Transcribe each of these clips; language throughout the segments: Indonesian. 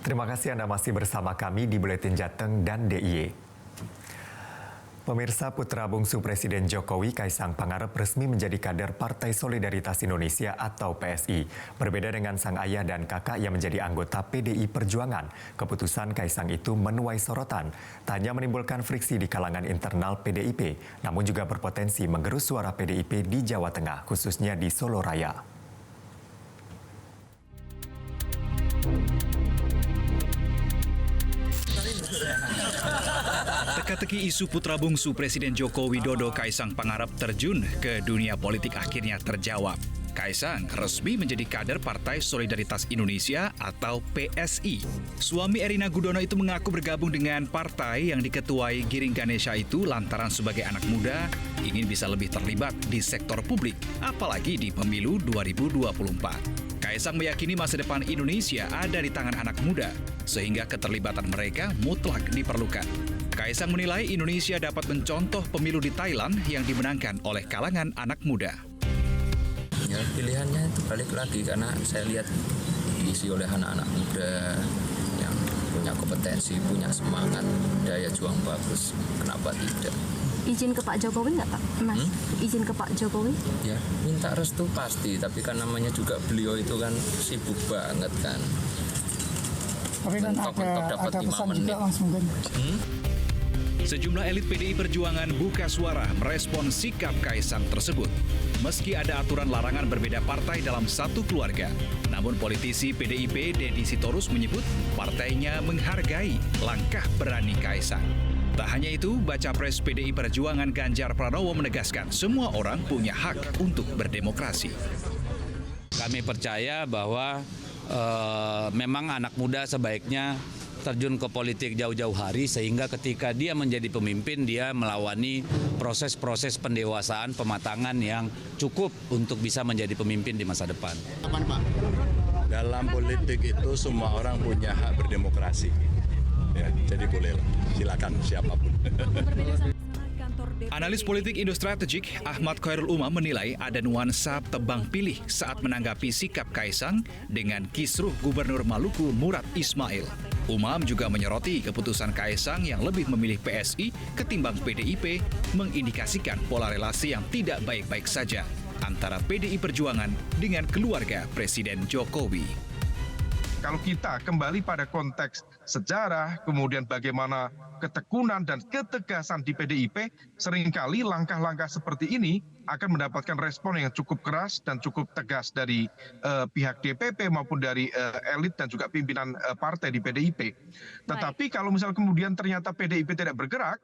Terima kasih Anda masih bersama kami di Buletin Jateng dan DIY. Pemirsa, putra bungsu Presiden Jokowi, Kaisang Pangarep, resmi menjadi kader Partai Solidaritas Indonesia atau PSI. Berbeda dengan sang ayah dan kakak yang menjadi anggota PDI Perjuangan, keputusan Kaisang itu menuai sorotan. Tak hanya menimbulkan friksi di kalangan internal PDIP, namun juga berpotensi menggerus suara PDIP di Jawa Tengah, khususnya di Solo Raya. Teka-teki isu putra bungsu Presiden Joko Widodo, Kaisang Pangarep, terjun ke dunia politik akhirnya terjawab. Kaisang resmi menjadi kader Partai Solidaritas Indonesia atau PSI. Suami Erina Gudono itu mengaku bergabung dengan partai yang diketuai Giring Ganesha itu lantaran sebagai anak muda ingin bisa lebih terlibat di sektor publik, apalagi di pemilu 2024. Kaisang meyakini masa depan Indonesia ada di tangan anak muda, sehingga keterlibatan mereka mutlak diperlukan. Kaisang menilai Indonesia dapat mencontoh pemilu di Thailand yang dimenangkan oleh kalangan anak muda. Ya, pilihannya itu balik lagi karena saya lihat diisi oleh anak-anak muda yang punya kompetensi, punya semangat, daya juang bagus. Kenapa tidak? Izin ke Pak Jokowi nggak, Pak? Mas, izin ke Pak Jokowi? Ya, minta restu pasti, tapi kan namanya juga beliau itu kan sibuk banget kan. Tapi kan ada pesan juga langsung kan. Sejumlah elit PDI Perjuangan buka suara merespon sikap Kaisang tersebut. Meski ada aturan larangan berbeda partai dalam satu keluarga, namun politisi PDIP Deddy Sitorus menyebut partainya menghargai langkah berani Kaisang. Tak hanya itu, baca pres PDI Perjuangan Ganjar Pranowo menegaskan semua orang punya hak untuk berdemokrasi. Kami percaya bahwa memang anak muda sebaiknya terjun ke politik jauh-jauh hari sehingga ketika dia menjadi pemimpin dia melawani proses-proses pendewasaan, pematangan yang cukup untuk bisa menjadi pemimpin di masa depan. Dalam politik itu semua orang punya hak berdemokrasi. Ya, jadi boleh, silakan siapapun. Analis politik Indo-Strategik Ahmad Khairul Umam menilai ada nuansa tebang pilih saat menanggapi sikap Kaisang dengan kisruh Gubernur Maluku Murad Ismail. Umam juga menyoroti keputusan Kaisang yang lebih memilih PSI ketimbang PDIP mengindikasikan pola relasi yang tidak baik-baik saja antara PDI Perjuangan dengan keluarga Presiden Jokowi. Kalau kita kembali pada konteks sejarah, kemudian bagaimana ketekunan dan ketegasan di PDIP, seringkali langkah-langkah seperti ini akan mendapatkan respon yang cukup keras dan cukup tegas dari pihak DPP maupun dari elit dan juga pimpinan partai di PDIP. Tetapi kalau misal kemudian ternyata PDIP tidak bergerak,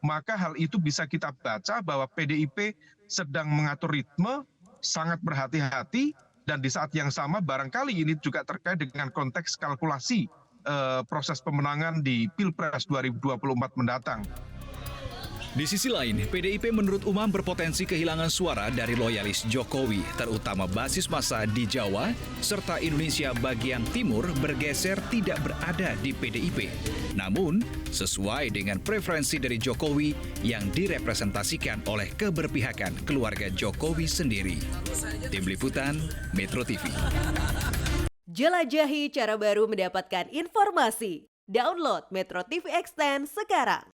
maka hal itu bisa kita baca bahwa PDIP sedang mengatur ritme, sangat berhati-hati, dan di saat yang sama barangkali ini juga terkait dengan konteks kalkulasi proses pemenangan di Pilpres 2024 mendatang. Di sisi lain, PDIP menurut Umam berpotensi kehilangan suara dari loyalis Jokowi, terutama basis massa di Jawa, serta Indonesia bagian timur bergeser tidak berada di PDIP. Namun, sesuai dengan preferensi dari Jokowi yang direpresentasikan oleh keberpihakan keluarga Jokowi sendiri. Tim Liputan, Metro TV. Jelajahi cara baru mendapatkan informasi. Download Metro TV Extend sekarang.